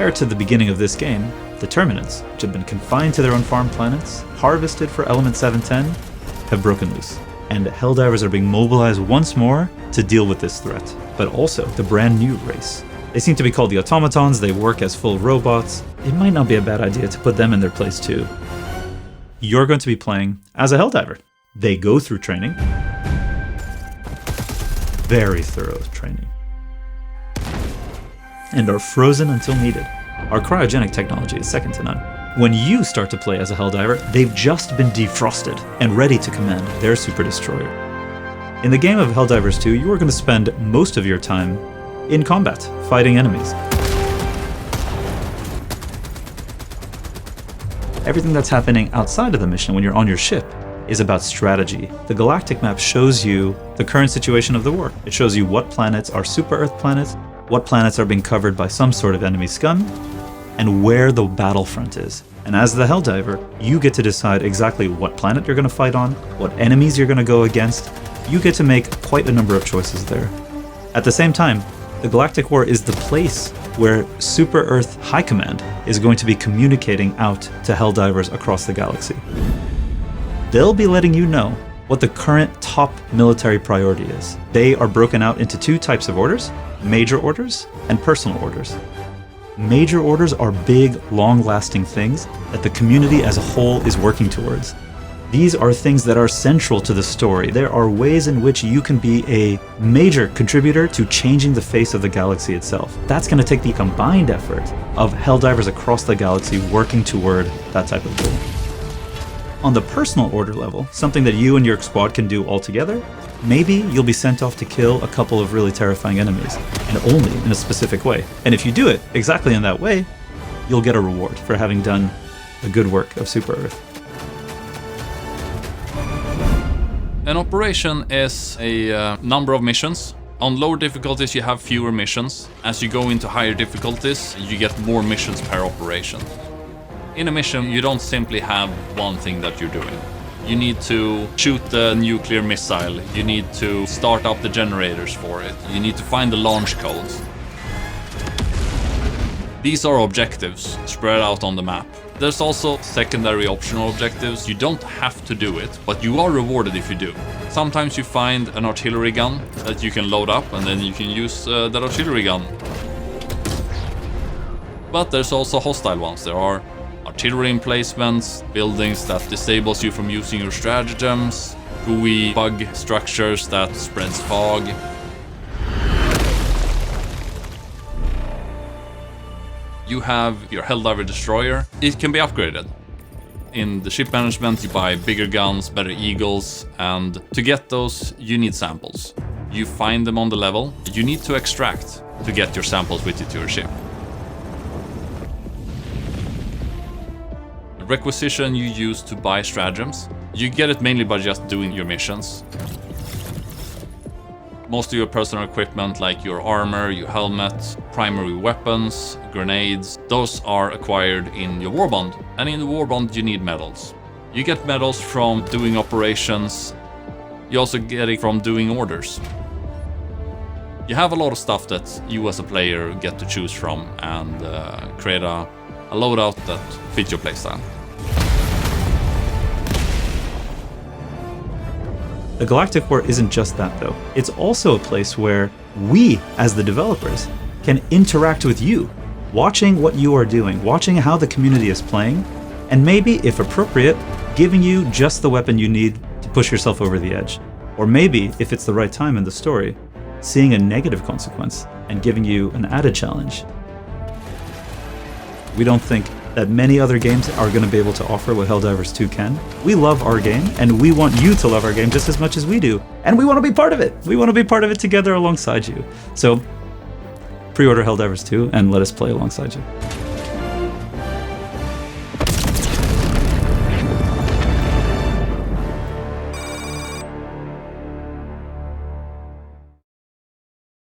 prior to the beginning of this game, the Terminants, which have been confined to their own farm planets, harvested for Element 710, have broken loose. And Helldivers are being mobilized once more to deal with this threat, but also the brand new race. They seem to be called the Automatons, they work as full robots. It might not be a bad idea to put them in their place too. You're going to be playing as a Helldiver. They go through training. Very thorough training. And are frozen until needed. Our cryogenic technology is second to none. When you start to play as a Helldiver, they've just been defrosted and ready to command their super destroyer. In the game of Helldivers 2, you are going to spend most of your time in combat, fighting enemies. Everything that's happening outside of the mission when you're on your ship is about strategy. The galactic map shows you the current situation of the war. It shows you what planets are super Earth planets, what planets are being covered by some sort of enemy scum, and where the battlefront is. And as the Helldiver, you get to decide exactly what planet you're going to fight on, what enemies you're going to go against. You get to make quite a number of choices there. At the same time, the Galactic War is the place where Super Earth High Command is going to be communicating out to Helldivers across the galaxy. They'll be letting you know what the current top military priority is. They are broken out into two types of orders, major orders and personal orders. Major orders are big, long-lasting things that the community as a whole is working towards. These are things that are central to the story. There are ways in which you can be a major contributor to changing the face of the galaxy itself. That's going to take the combined effort of Helldivers across the galaxy working toward that type of goal. On the personal order level, something that you and your squad can do all together, maybe you'll be sent off to kill a couple of really terrifying enemies, and only in a specific way. And if you do it exactly in that way, you'll get a reward for having done the good work of Super Earth. An operation is a number of missions. On lower difficulties you have fewer missions. As you go into higher difficulties, you get more missions per operation. In a mission, you don't simply have one thing that you're doing. You need to shoot the nuclear missile, you need to start up the generators for it, you need to find the launch codes. These are objectives spread out on the map. There's also secondary optional objectives. You don't have to do it, but you are rewarded if you do. Sometimes you find an artillery gun that you can load up and then you can use that artillery gun. But there's also hostile ones. There are artillery emplacements, buildings that disables you from using your stratagems, gooey bug structures that spreads fog. You have your Helldiver destroyer. It can be upgraded. In the ship management, you buy bigger guns, better eagles, and to get those, you need samples. You find them on the level. You need to extract to get your samples with you to your ship. The requisition you use to buy stratagems. You get it mainly by just doing your missions. Most of your personal equipment, like your armor, your helmet, primary weapons, grenades, those are acquired in your warbond. And in the warbond you need medals. You get medals from doing operations. You also get it from doing orders. You have a lot of stuff that you as a player get to choose from and create a loadout that fits your playstyle. The Galactic War isn't just that though. It's also a place where we, as the developers, can interact with you, watching what you are doing, watching how the community is playing, and maybe, if appropriate, giving you just the weapon you need to push yourself over the edge. Or maybe, if it's the right time in the story, seeing a negative consequence and giving you an added challenge. We don't think that many other games are going to be able to offer what Helldivers 2 can. We love our game, and we want you to love our game just as much as we do. And we want to be part of it. We want to be part of it together alongside you. So, pre-order Helldivers 2 and let us play alongside you.